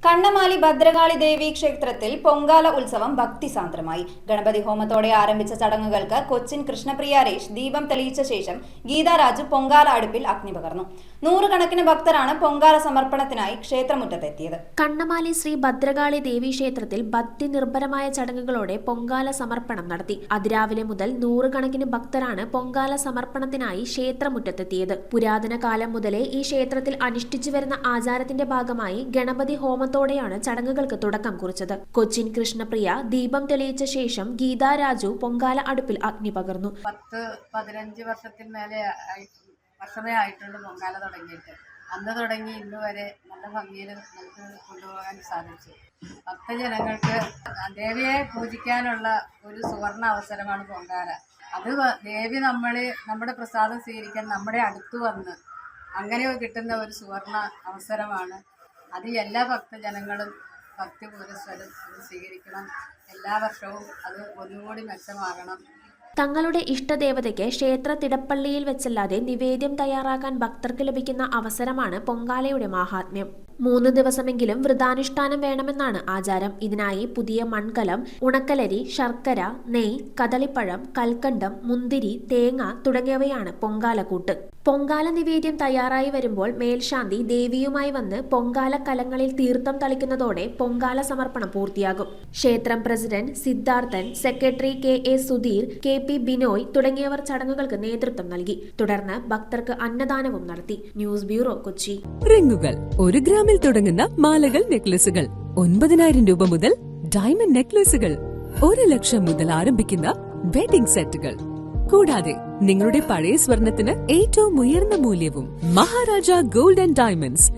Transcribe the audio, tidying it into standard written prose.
കണ്ണമാലി ഭദ്രകാളി ദേവി ക്ഷേത്രത്തിൽ പൊങ്കാല ഉത്സവം ഭക്തിസാന്ദ്രമായി. ഗണപതി ഹോമത്തോടെ ആരംഭിച്ച ചടങ്ങുകൾക്ക് കൊച്ചിൻ കൃഷ്ണപ്രിയാരേഷ് ദീപം തെളിയിച്ച ശേഷം ഗീതാരാജു പൊങ്കാല അടുപ്പിൽ അഗ്നി പകർന്നു. നൂറുകണക്കിന് ഭക്തരാണ് പൊങ്കാല സമർപ്പണത്തിനായി ക്ഷേത്രമുറ്റത്തെത്തിയത്. കണ്ണമാലി ശ്രീ ഭദ്രകാളി ദേവി ക്ഷേത്രത്തിൽ ഭക്തി നിർഭരമായ ചടങ്ങുകളോടെ പൊങ്കാല സമർപ്പണം നടത്തി. അതിരാവിലെ മുതൽ നൂറുകണക്കിന് ഭക്തരാണ് പൊങ്കാല സമർപ്പണത്തിനായി ക്ഷേത്രമുറ്റത്തെത്തിയത്. പുരാതന കാലം മുതലേ ഈ ക്ഷേത്രത്തിൽ അനുഷ്ഠിച്ചു വരുന്ന ആചാരത്തിന്റെ ഭാഗമായി ഗണപതി ഹോമത്തോടെയാണ് ചടങ്ങുകൾക്ക് തുടക്കം കുറിച്ചത്. കൊച്ചിൻ കൃഷ്ണപ്രിയ ദീപം തെളിയിച്ച ശേഷം ഗീതാരാജു പൊങ്കാല അടുപ്പിൽ അഗ്നി പകർന്നു. 10-15 വർഷമേ ആയിട്ടുണ്ട് പൊങ്കാല തുടങ്ങിയിട്ട്. അന്ന് തുടങ്ങി ഇന്ന് വരെ നല്ല ഭംഗിയിൽ നമുക്ക് കൊണ്ടുപോകാൻ സാധിച്ചു. ഭക്തജനങ്ങൾക്ക് ദേവിയെ പൂജിക്കാനുള്ള ഒരു സുവർണ അവസരമാണ് പൊങ്കാല. അത് ദേവി നമ്മുടെ പ്രസാദം സ്വീകരിക്കാൻ നമ്മുടെ അടുത്ത് വന്ന് അങ്ങനെ കിട്ടുന്ന ഒരു സുവർണ അവസരമാണ്. അത് എല്ലാ ഭക്തജനങ്ങളും ഭക്തിപൂർവ്വം സ്വീകരിക്കണം. എല്ലാ വർഷവും അത് ഒന്നുകൂടി മെച്ചമാകണം. തങ്ങളുടെ ഇഷ്ടദേവതയ്ക്ക് ക്ഷേത്ര തിടപ്പള്ളിയിൽ വെച്ചല്ലാതെ നിവേദ്യം തയ്യാറാക്കാൻ ഭക്തർക്ക് ലഭിക്കുന്ന അവസരമാണ് പൊങ്കാലയുടെ മാഹാത്മ്യം. 3 ദിവസമെങ്കിലും വ്രതാനുഷ്ഠാനം വേണമെന്നാണ് ആചാരം. ഇതിനായി പുതിയ മൺകലം, ഉണക്കലരി, ശർക്കര, നെയ്, കദളിപ്പഴം, കൽക്കണ്ടം, മുന്തിരി, തേങ്ങ തുടങ്ങിയവയാണ് പൊങ്കാലക്കൂട്ട്. പൊങ്കാല നിവേദ്യം തയ്യാറായി വരുമ്പോൾ മേൽശാന്തി ദേവിയുമായി വന്ന് പൊങ്കാല കലങ്ങളിൽ തീർത്ഥം തളിക്കുന്നതോടെ പൊങ്കാല സമർപ്പണം പൂർത്തിയാകും. ക്ഷേത്രം president Siddharthan, secretary KA Sudheer, KP Binoy തുടങ്ങിയവർ ചടങ്ങുകൾക്ക് നേതൃത്വം നൽകി. തുടർന്ന് ഭക്തർക്ക് അന്നദാനവും നടത്തി. News bureau, Kochi. റിങ്ങുകൾ 1 ഗ്രാമിൽ തുടങ്ങുന്ന മാലകൾ, നെക്ലസുകൾ 9,000 രൂപ മുതൽ ഡയമണ്ട് നെക്ലസുകൾ 1 ലക്ഷം മുതൽ ആരംഭിക്കുന്ന വെഡിംഗ് സെറ്റുകൾ, കൂടാതെ നിങ്ങളുടെ പഴയ സ്വർണത്തിന് ഏറ്റവും ഉയർന്ന മൂല്യവും മഹാരാജ ഗോൾഡ് ആൻഡ് ഡയമണ്ട്സ്